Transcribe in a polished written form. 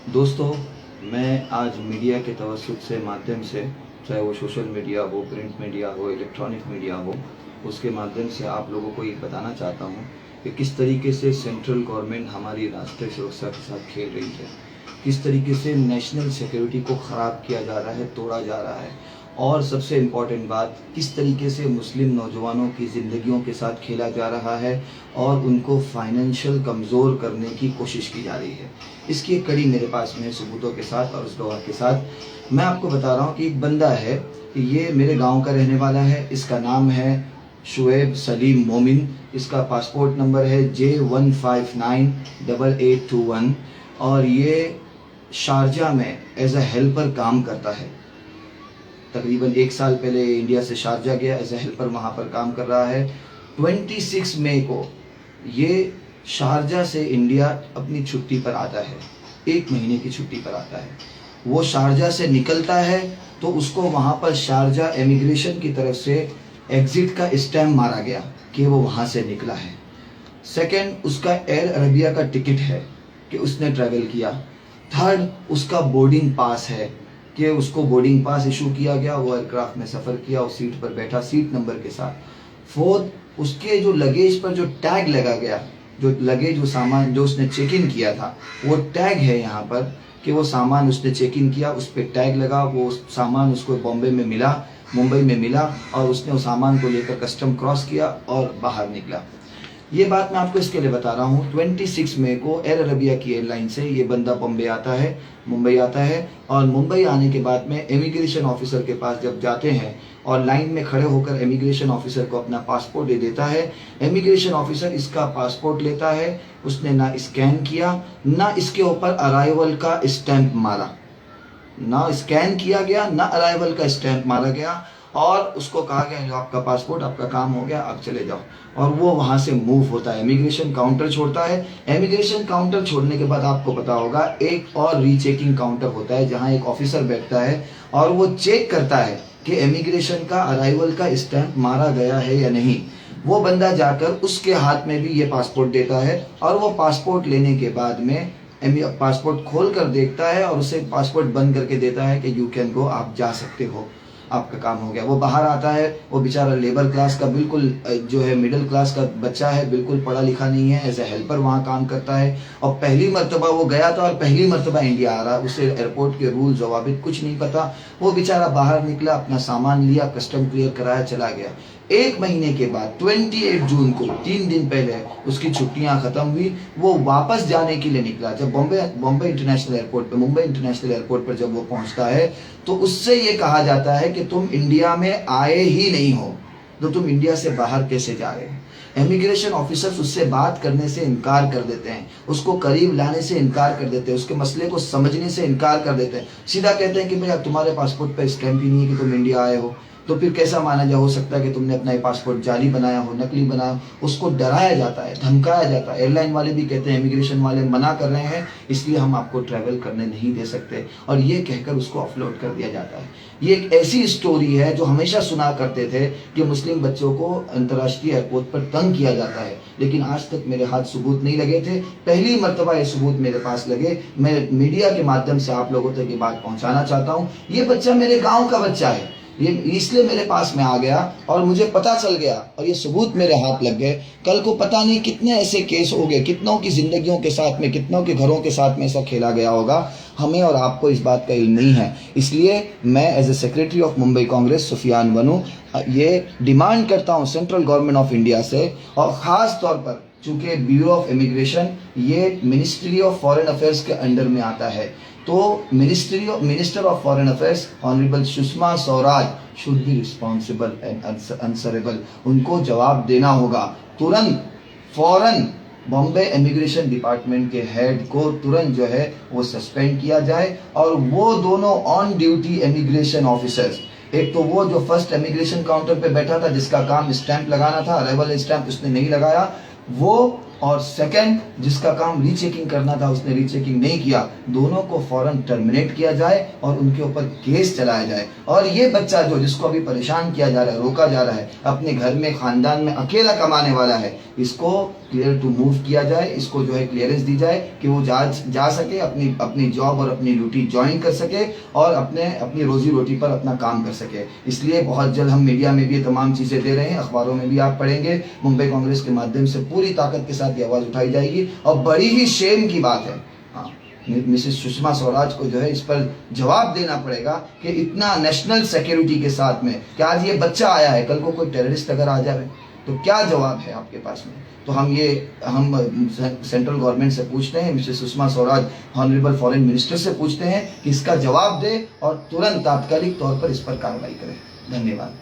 दोस्तों, मैं आज मीडिया के तवज्जुह से माध्यम से, चाहे वो सोशल मीडिया हो, प्रिंट मीडिया हो, इलेक्ट्रॉनिक मीडिया हो, उसके माध्यम से आप लोगों को ये बताना चाहता हूँ कि किस तरीके से सेंट्रल गवर्नमेंट हमारी राष्ट्रीय सुरक्षा के साथ खेल रही है, किस तरीके से नेशनल सिक्योरिटी को ख़राब किया जा रहा है, तोड़ा जा रहा है, और सबसे इम्पॉर्टेंट बात, किस तरीके से मुस्लिम नौजवानों की ज़िंदगियों के साथ खेला जा रहा है और उनको फाइनेंशियल कमज़ोर करने की कोशिश की जा रही है। इसकी एक कड़ी मेरे पास में सबूतों के साथ और उस गवाह के साथ मैं आपको बता रहा हूँ कि एक बंदा है, ये मेरे गांव का रहने वाला है। इसका नाम है शुएब सलीम मोमिन। इसका पासपोर्ट नंबर है J1598821 और ये शारजा में एज अ हेल्पर काम करता है। तकरीबन 1 साल पहले इंडिया से शारजा गया, एज ए हेल्पर वहाँ पर काम कर रहा है। 26 मई को ये शारजा से इंडिया अपनी छुट्टी पर आता है, 1 महीने की छुट्टी पर आता है। वो शारजा से निकलता है तो उसको वहाँ पर शारजा इमिग्रेशन की तरफ से एग्ज़िट का स्टैम्प मारा गया कि वो वहाँ से निकला है। सेकंड, उसका एयर अरबिया का टिकट है कि उसने ट्रैवल किया। थर्ड, उसका बोर्डिंग पास है कि उसको बोर्डिंग पास इशू किया गया, वो एयरक्राफ्ट में सफ़र किया, उस सीट पर बैठा सीट नंबर के साथ। फोर्थ, उसके जो लगेज पर जो टैग लगा गया, जो लगेज जो सामान जो उसने चेक इन किया था, वो टैग है यहाँ पर कि वो सामान उसने चेक इन किया, उस पर टैग लगा, वो सामान उसको बॉम्बे में मिला, मुंबई में मिला और उसने उस सामान को लेकर कस्टम क्रॉस किया और बाहर निकला। ये बात मैं आपको इसके लिए बता रहा हूँ, 26 मई को एयर अरबिया की एयरलाइन से ये बंदा मुंबई आता है और मुंबई आने के बाद में इमिग्रेशन ऑफिसर के पास जब जाते हैं और लाइन में खड़े होकर इमिग्रेशन ऑफिसर को अपना पासपोर्ट दे देता है। इमिग्रेशन ऑफिसर इसका पासपोर्ट लेता है, उसने ना स्कैन किया, ना इसके ऊपर अराइवल का स्टैंप मारा, ना स्कैन किया गया, ना अराइवल का स्टैंप मारा गया और उसको कहा गया जो आपका पासपोर्ट, आपका काम हो गया, आप चले जाओ। और वो वहाँ से मूव होता है, इमिग्रेशन काउंटर छोड़ता है। इमिग्रेशन काउंटर छोड़ने के बाद आपको पता होगा एक और रीचेकिंग काउंटर होता है जहाँ एक ऑफिसर बैठता है और वो चेक करता है कि इमिग्रेशन का अराइवल का स्टैंप मारा गया है या नहीं। वो बंदा जाकर उसके हाथ में भी ये पासपोर्ट देता है और वो पासपोर्ट लेने के बाद में पासपोर्ट खोल कर देखता है और उसे पासपोर्ट बंद करके देता है कि यू कैन गो, आप जा सकते हो, आपका काम हो गया। वो बाहर आता है, वो बेचारा लेबर क्लास का, बिल्कुल जो है मिडिल क्लास का बच्चा है, बिल्कुल पढ़ा लिखा नहीं है, एज ए हेल्पर वहाँ काम करता है और पहली मर्तबा वो गया था और पहली मर्तबा इंडिया आ रहा, उसे एयरपोर्ट के रूल जवाबित कुछ नहीं पता। वो बेचारा बाहर निकला, अपना सामान लिया, कस्टम क्लियर कराया, चला गया। 1 महीने के बाद 28 जून को, 3 दिन पहले उसकी छुट्टियां खत्म हुई, वो वापस जाने के लिए निकला। जब बॉम्बे इंटरनेशनल एयरपोर्ट पर, मुंबई इंटरनेशनल एयरपोर्ट पर जब वो पहुंचता है तो उससे ये कहा जाता है कि तुम इंडिया में आए ही नहीं हो, तो तुम इंडिया से बाहर कैसे जा रहे हो। इमिग्रेशन ऑफिसर्स उससे बात करने से इनकार कर देते हैं, उसको करीब लाने से इनकार कर देते हैं, उसके मसले को समझने से इनकार कर देते हैं। सीधा कहते हैं कि भैया तुम्हारे पासपोर्ट पर स्टैंप ही नहीं है कि तुम इंडिया आए हो, तो फिर कैसा माना जा हो सकता है कि तुमने अपना पासपोर्ट जाली बनाया हो, नकली बनाया हो। उसको डराया जाता है, धमकाया जाता है। एयरलाइन वाले भी कहते हैं, इमिग्रेशन वाले मना कर रहे हैं, इसलिए हम आपको ट्रैवल करने नहीं दे सकते, और ये कहकर उसको ऑफलोड कर दिया जाता है। ये एक ऐसी स्टोरी है जो हमेशा सुना करते थे कि मुस्लिम बच्चों को अंतर्राष्ट्रीय एयरपोर्ट पर तंग किया जाता है, लेकिन आज तक मेरे हाथ सबूत नहीं लगे थे। पहली मर्तबा ये सबूत मेरे पास लगे। मैं मीडिया के माध्यम से आप लोगों तक ये बात पहुंचाना चाहता हूँ। ये बच्चा मेरे गाँव का बच्चा है, ये इसलिए मेरे पास में आ गया और मुझे पता चल गया और ये सबूत मेरे हाथ लग गए। कल को पता नहीं कितने ऐसे केस हो गए, कितनों की जिंदगियों के साथ में, कितनों के घरों के साथ में ऐसा खेला गया होगा। हमें और आपको इस बात का इल्म नहीं है। इसलिए मैं as a secretary of Mumbai Congress Sufiyan बनू ये डिमांड करता हूँ सेंट्रल गवर्नमेंट ऑफ इंडिया से, और ख़ास तौर पर चूँकि ब्यूरो ऑफ इमिग्रेशन ये मिनिस्ट्री ऑफ फॉरेन अफेयर्स के अंडर में आता है, तो minister of foreign affairs honourable Sushma Swaraj should be responsible and answerable. उनको जवाब देना होगा तुरंत, फौरन। बॉम्बे इमिग्रेशन डिपार्टमेंट के हेड को तुरंत जो है वो सस्पेंड किया जाए, और वो दोनों ऑन ड्यूटी इमिग्रेशन ऑफिसर्स, एक तो वो जो फर्स्ट इमिग्रेशन काउंटर पे बैठा था जिसका काम स्टैंप लगाना था, अराइवल स्टैंप उसने नहीं लगाया, वो, और सेकंड, जिसका काम रीचेकिंग करना था उसने रीचेकिंग नहीं किया, दोनों को फौरन टर्मिनेट किया जाए और उनके ऊपर केस चलाया जाए। और ये बच्चा जिसको अभी परेशान किया जा रहा है, रोका जा रहा है, अपने घर में खानदान में अकेला कमाने वाला है, इसको क्लियर टू मूव किया जाए, इसको क्लियरेंस दी जाए कि वो जा सके, अपनी जॉब और अपनी ड्यूटी ज्वाइन कर सके और अपनी रोजी रोटी पर अपना काम कर सके। इसलिए बहुत जल्द हम मीडिया में भी ये तमाम चीज़ें दे रहे हैं, अखबारों में भी आप पढ़ेंगे। मुंबई कांग्रेस के माध्यम से पूरी ताकत के साथ ये आवाज़ उठाई जाएगी। और बड़ी ही शेम की बात है, हाँ, मिसेस सुषमा स्वराज को इस पर जवाब देना पड़ेगा कि इतना नेशनल सिक्योरिटी के साथ में कि आज ये बच्चा आया है, कल को कोई टेररिस्ट अगर आ जाए तो क्या जवाब है आपके पास में। तो हम सेंट्रल गवर्नमेंट से पूछते हैं, Mrs Sushma Swaraj honourable foreign minister से पूछते हैं कि इसका जवाब दे और तुरंत तात्कालिक तौर पर इस पर कार्रवाई करें। धन्यवाद।